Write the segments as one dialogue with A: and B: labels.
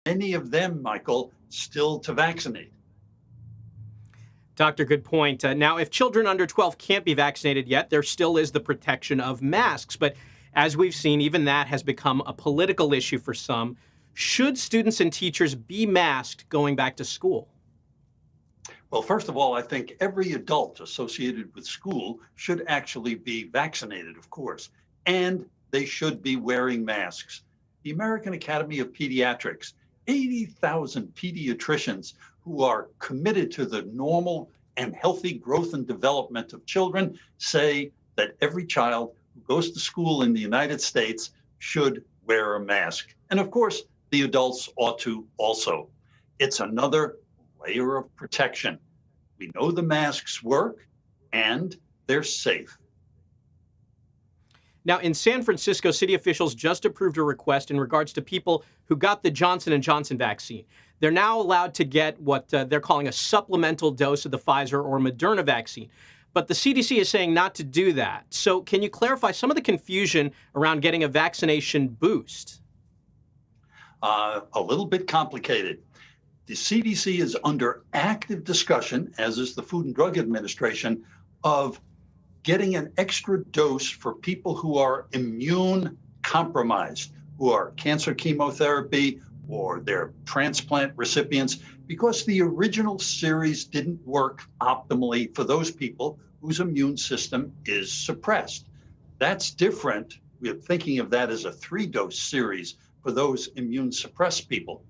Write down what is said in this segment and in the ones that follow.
A: Many of them, Michael, still to vaccinate.
B: Doctor, good point. Now, if children under 12 can't be vaccinated yet, there still is the protection of masks. But as we've seen, even that has become a political issue for some. Should students and teachers be masked going back to school?
A: Well, first of all, I think every adult associated with school should actually be vaccinated, of course, and they should be wearing masks. The American Academy of Pediatrics, 80,000 pediatricians who are committed to the normal and healthy growth and development of children, say that every child who goes to school in the United States should wear a mask. And of course, the adults ought to also. It's another layer of protection. We know the masks work and they're safe.
B: Now, in San Francisco, city officials just approved a request in regards to people who got the Johnson & Johnson vaccine. They're now allowed to get what they're calling a supplemental dose of the Pfizer or Moderna vaccine. But the CDC is saying not to do that. So can you clarify some of the confusion around getting a vaccination boost?
A: A little bit complicated. The CDC is under active discussion, as is the Food and Drug Administration, of getting an extra dose for people who are immune compromised, who are cancer chemotherapy or they're transplant recipients, because the original series didn't work optimally for those people whose immune system is suppressed. That's different. We're thinking of that as a 3-dose series for those immune suppressed people.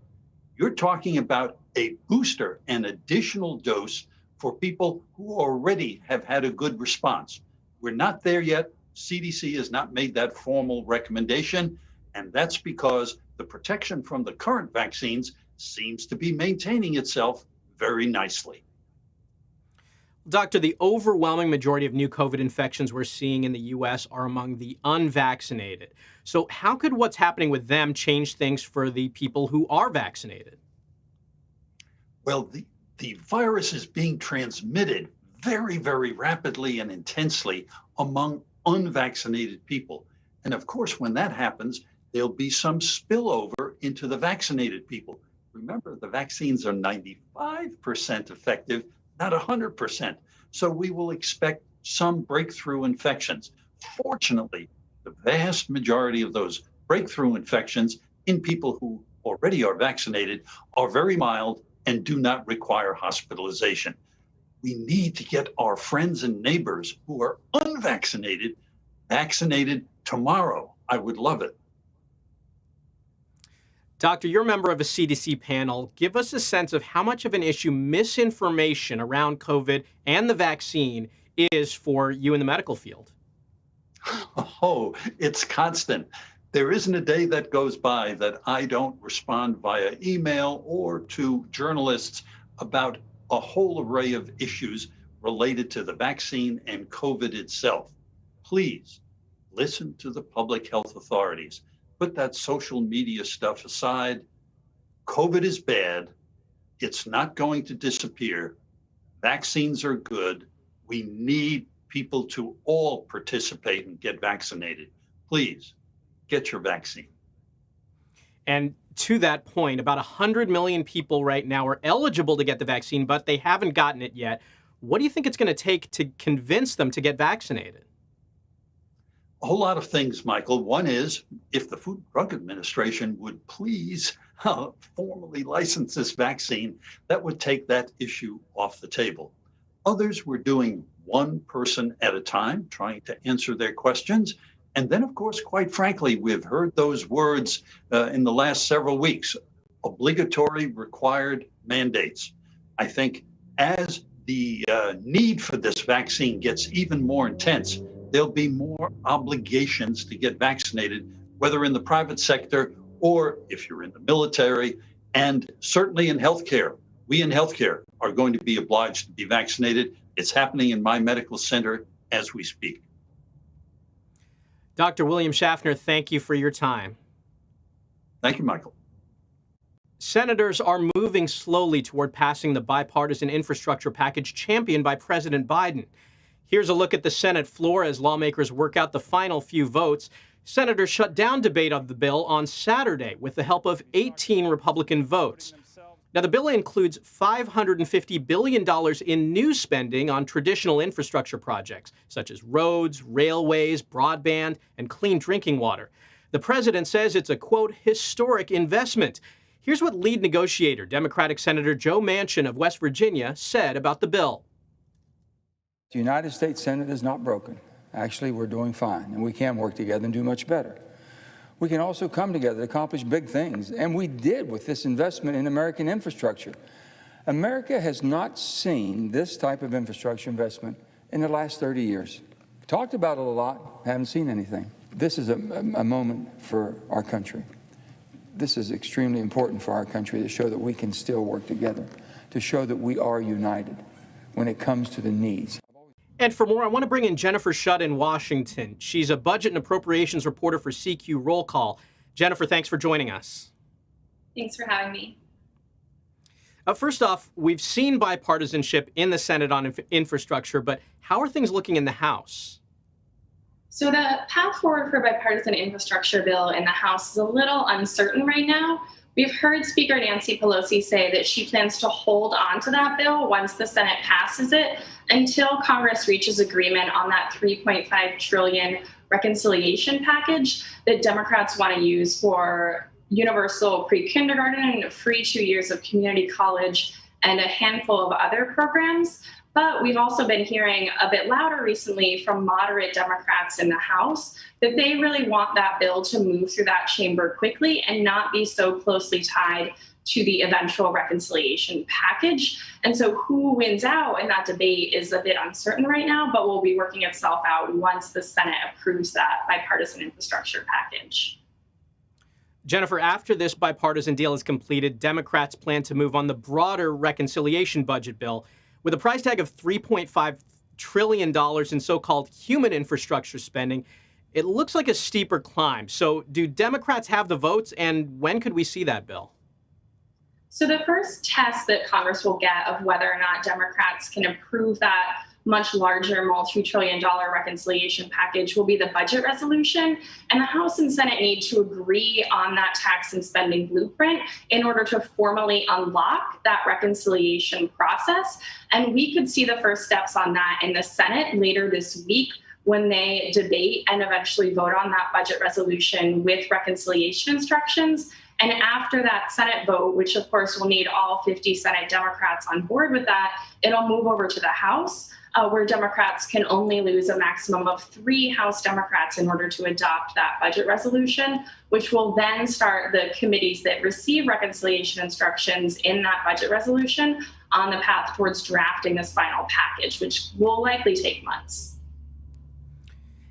A: You're talking about a booster, an additional dose for people who already have had a good response. We're not there yet. CDC has not made that formal recommendation, and that's because the protection from the current vaccines seems to be maintaining itself very nicely.
B: Doctor, the overwhelming majority of new COVID infections we're seeing in the U.S. are among the unvaccinated. So how could what's happening with them change things for the people who are vaccinated?
A: Well, the virus is being transmitted very, very rapidly and intensely among unvaccinated people. And of course, when that happens, there'll be some spillover into the vaccinated people. Remember, the vaccines are 95% effective, not 100%. So we will expect some breakthrough infections. Fortunately, the vast majority of those breakthrough infections in people who already are vaccinated are very mild and do not require hospitalization. We need to get our friends and neighbors who are unvaccinated vaccinated tomorrow. I would love it.
B: Doctor, you're a member of a CDC panel. Give us a sense of how much of an issue misinformation around COVID and the vaccine is for you in the medical field.
A: Oh, it's constant. There isn't a day that goes by that I don't respond via email or to journalists about a whole array of issues related to the vaccine and COVID itself. Please listen to the public health authorities. Put that social media stuff aside. COVID is bad. It's not going to disappear. Vaccines are good. We need people to all participate and get vaccinated. Please get your vaccine.
B: And to that point, about 100 million people right now are eligible to get the vaccine, but they haven't gotten it yet. What do you think it's going to take to convince them to get vaccinated?
A: A whole lot of things, Michael. One is if the Food and Drug Administration would please formally license this vaccine, that would take that issue off the table. Others were doing one person at a time, trying to answer their questions. And then, of course, quite frankly, we've heard those words in the last several weeks, obligatory required mandates. I think as the need for this vaccine gets even more intense, there'll be more obligations to get vaccinated, whether in the private sector or if you're in the military, and certainly in healthcare. We in healthcare are going to be obliged to be vaccinated. It's happening in my medical center as we speak.
B: Dr. William Schaffner, thank you for your time.
A: Thank you, Michael.
B: Senators are moving slowly toward passing the bipartisan infrastructure package championed by President Biden. Here's a look at the Senate floor as lawmakers work out the final few votes. Senators shut down debate of the bill on Saturday with the help of 18 Republican votes. Now, the bill includes $550 billion in new spending on traditional infrastructure projects, such as roads, railways, broadband, and clean drinking water. The president says it's a, quote, historic investment. Here's what lead negotiator, Democratic Senator Joe Manchin of West Virginia, said about the bill.
C: The United States Senate is not broken. Actually, we're doing fine, and we can work together and do much better. We can also come together to accomplish big things, and we did with this investment in American infrastructure. America has not seen this type of infrastructure investment in the last 30 years. Talked about it a lot, haven't seen anything. This is a moment for our country. This is extremely important for our country to show that we can still work together, to show that we are united when it comes to the needs.
B: And for more, I want to bring in Jennifer Shutt in Washington. She's a budget and appropriations reporter for CQ Roll Call. Jennifer, thanks for joining us.
D: Thanks for having me.
B: First off, we've seen bipartisanship in the Senate on infrastructure, but how are things looking in the House?
D: So the path forward for a bipartisan infrastructure bill in the House is a little uncertain right now. We've heard Speaker Nancy Pelosi say that she plans to hold on to that bill once the Senate passes it until Congress reaches agreement on that $3.5 trillion reconciliation package that Democrats want to use for universal pre-kindergarten and free 2 years of community college and a handful of other programs. But we've also been hearing a bit louder recently from moderate Democrats in the House that they really want that bill to move through that chamber quickly and not be so closely tied to the eventual reconciliation package. And so who wins out in that debate is a bit uncertain right now, but will be working itself out once the Senate approves that bipartisan infrastructure package.
B: Jennifer, after this bipartisan deal is completed, Democrats plan to move on the broader reconciliation budget bill. With a price tag of $3.5 trillion in so-called human infrastructure spending, it looks like a steeper climb. So do Democrats have the votes, and when could we see that bill?
D: So the first test that Congress will get of whether or not Democrats can approve that much larger multi-trillion-dollar reconciliation package will be the budget resolution. And the House and Senate need to agree on that tax and spending blueprint in order to formally unlock that reconciliation process. And we could see the first steps on that in the Senate later this week when they debate and eventually vote on that budget resolution with reconciliation instructions. And after that Senate vote, which of course will need all 50 Senate Democrats on board with that, it'll move over to the House, where Democrats can only lose a maximum of 3 House Democrats in order to adopt that budget resolution, which will then start the committees that receive reconciliation instructions in that budget resolution on the path towards drafting this final package, which will likely take months.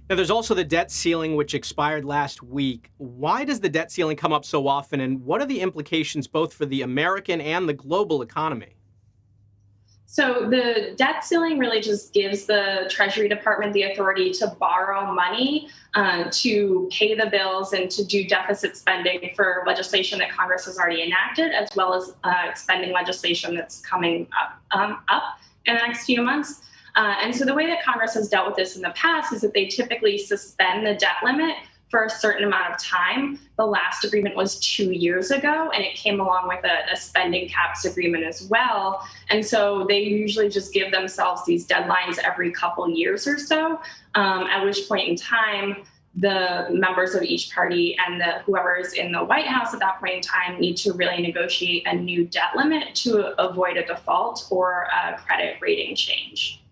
B: Now, there's also the debt ceiling, which expired last week. Why does the debt ceiling come up so often, and what are the implications both for the American and the global economy?
D: So the debt ceiling really just gives the Treasury Department the authority to borrow money to pay the bills and to do deficit spending for legislation that Congress has already enacted, as well as spending legislation that's coming up in the next few months. And so the way that Congress has dealt with this in the past is that they typically suspend the debt limit for a certain amount of time. The last agreement was 2 years ago, and it came along with a spending caps agreement as well. And so they usually just give themselves these deadlines every couple years or so, at which point in time, the members of each party and whoever's in the White House at that point in time need to really negotiate a new debt limit to avoid a default or a credit rating change.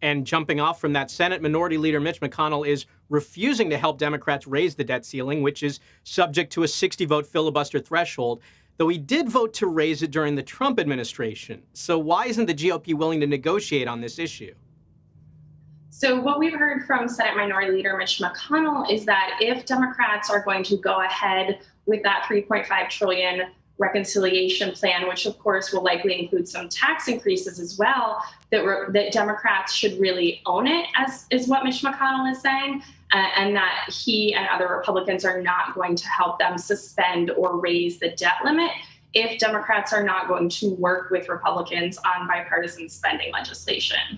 B: And jumping off from that, Senate Minority Leader Mitch McConnell is refusing to help Democrats raise the debt ceiling, which is subject to a 60-vote filibuster threshold, though he did vote to raise it during the Trump administration. So why isn't the GOP willing to negotiate on this issue?
D: So what we've heard from Senate Minority Leader Mitch McConnell is that if Democrats are going to go ahead with that $3.5 trillion reconciliation plan, which of course will likely include some tax increases as well, that Democrats should really own it, as is what Mitch McConnell is saying, and that he and other Republicans are not going to help them suspend or raise the debt limit if Democrats are not going to work with Republicans on bipartisan spending legislation.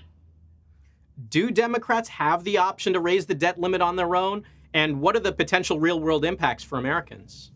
B: Do Democrats have the option to raise the debt limit on their own? And what are the potential real-world impacts for Americans?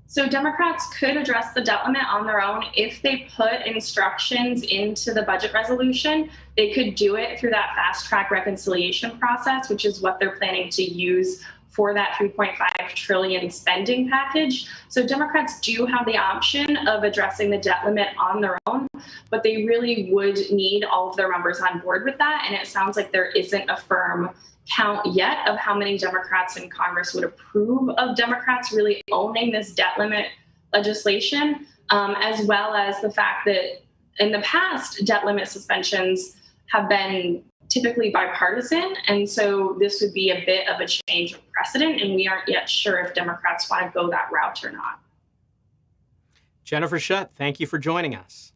D: So Democrats could address the debt limit on their own if they put instructions into the budget resolution. They could do it through that fast-track reconciliation process, which is what they're planning to use for that $3.5 trillion spending package. So Democrats do have the option of addressing the debt limit on their own, but they really would need all of their members on board with that. And it sounds like there isn't a firm count yet of how many Democrats in Congress would approve of Democrats really owning this debt limit legislation, as well as the fact that in the past, debt limit suspensions have been typically bipartisan. And so this would be a bit of a change of precedent, and we aren't yet sure if Democrats want to go that route or not.
B: Jennifer Shutt, thank you for joining us.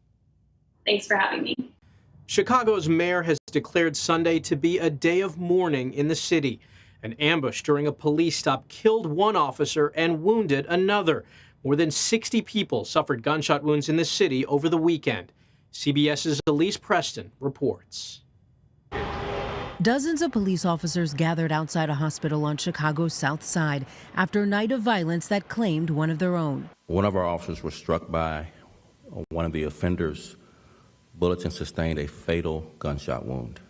D: Thanks for having me.
B: Chicago's mayor has declared Sunday to be a day of mourning in the city. An ambush during a police stop killed one officer and wounded another. More than 60 people suffered gunshot wounds in the city over the weekend. CBS's Elise Preston reports.
E: Dozens of police officers gathered outside a hospital on Chicago's South Side after a night of violence that claimed one of their own.
F: One of our officers was struck by one of the offenders' bullets and sustained a fatal gunshot wound.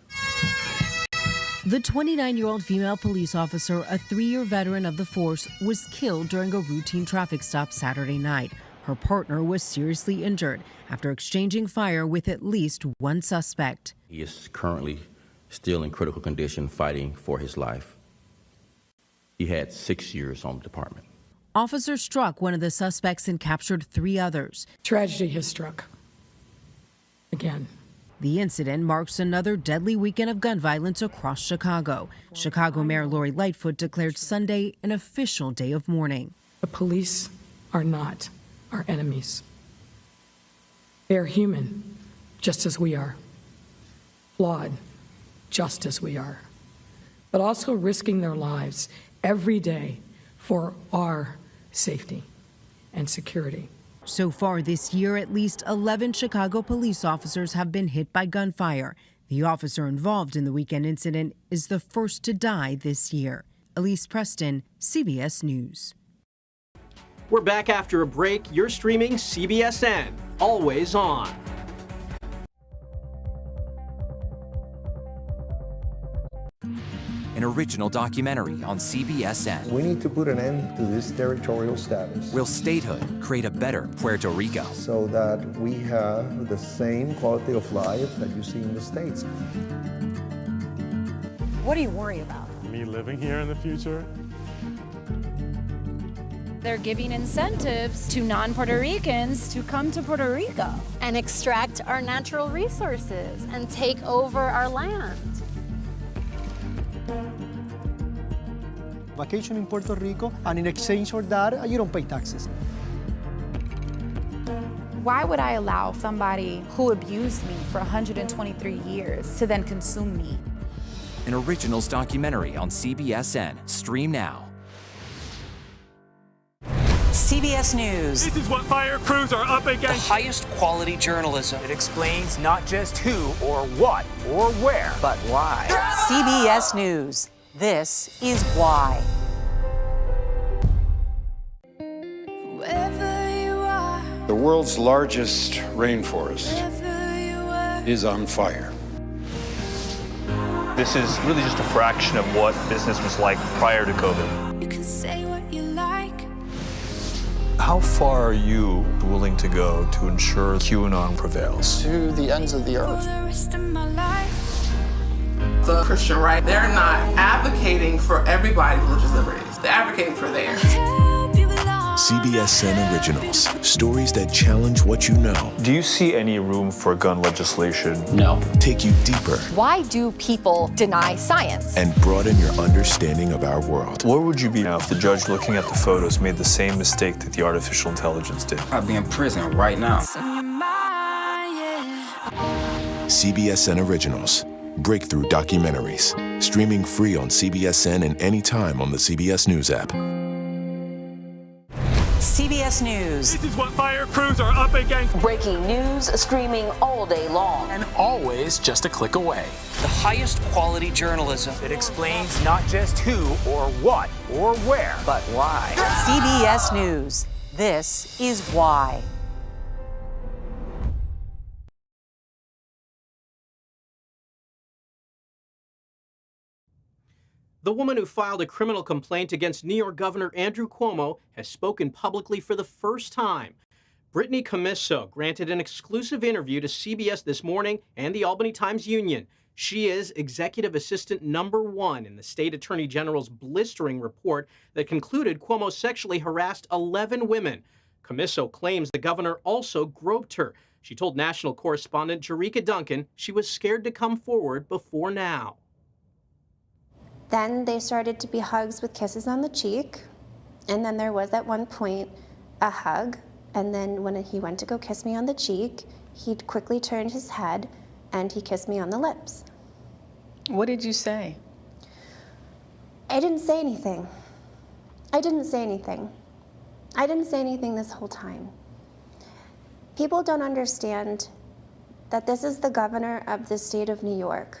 E: The 29-year-old female police officer, a 3-year veteran of the force, was killed during a routine traffic stop Saturday night. Her partner was seriously injured after exchanging fire with at least one suspect.
F: He is currently still in critical condition, fighting for his life. He had 6 years on the department.
E: Officers struck one of the suspects and captured 3 others.
G: Tragedy has struck again.
E: The incident marks another deadly weekend of gun violence across Chicago. Chicago Mayor Lori Lightfoot declared Sunday an official day of mourning.
G: The police are not our enemies. They are human, just as we are. Flawed, just as we are. But also risking their lives every day for our safety and security.
E: So far this year, at least 11 Chicago police officers have been hit by gunfire. The officer involved in the weekend incident is the first to die this year. Elise Preston, CBS News.
B: We're back after a break. You're streaming CBSN, always on.
H: An original documentary on CBSN.
I: We need to put an end to this territorial status.
H: Will statehood create a better Puerto Rico?
I: So that we have the same quality of life that you see in the States.
J: What do you worry about?
K: Me living here in the future.
J: They're giving incentives to non-Puerto Ricans to come to Puerto Rico
L: and extract our natural resources and take over our land.
M: Vacation in Puerto Rico, and in exchange for that, you don't pay taxes.
J: Why would I allow somebody who abused me for 123 years to then consume me?
H: An originals documentary on CBSN. Stream now.
N: CBS News.
K: This is what fire crews are up against.
N: The highest quality journalism.
O: It explains not just who or what or where, but why.
N: CBS News. This is why.
P: The world's largest rainforest is on fire.
Q: This is really just a fraction of what business was like prior to COVID.
R: You can say what you like.
S: How far are you willing to go to ensure QAnon prevails?
T: To the ends of the earth.
R: For the rest of my life.
U: The Christian right, they're not advocating for everybody's religious liberties. They're advocating for theirs.
V: CBSN Originals. Stories that challenge what you know.
S: Do you see any room for gun legislation?
V: No. Take you deeper.
L: Why do people deny science?
V: And broaden your understanding of our world.
S: Where would you be now if the judge looking at the photos made the same mistake that the artificial intelligence did?
W: I'd be in prison right now.
V: CBSN Originals. Breakthrough documentaries. Streaming free on CBSN and anytime on the CBS News app.
N: CBS CBS News.
K: This is what fire crews are up against.
A: Breaking news, streaming all day long.
O: And always just a click away.
T: The highest quality journalism that explains not just who or what or where, but why.
N: CBS News. This is why.
B: The woman who filed a criminal complaint against New York Governor Andrew Cuomo has spoken publicly for the first time. Brittany Commisso granted an exclusive interview to CBS This Morning and the Albany Times-Union. She is executive assistant #1 in the state attorney general's blistering report that concluded Cuomo sexually harassed 11 women. Commisso claims the governor also groped her. She told national correspondent Jerika Duncan she was scared to come forward before now.
W: Then they started to be hugs with kisses on the cheek. And then there was at one point a hug. And then when he went to go kiss me on the cheek, he quickly turned his head and he kissed me on the lips.
X: What did you say?
W: I didn't say anything. I didn't say anything. I didn't say anything this whole time. People don't understand that this is the governor of the state of New York.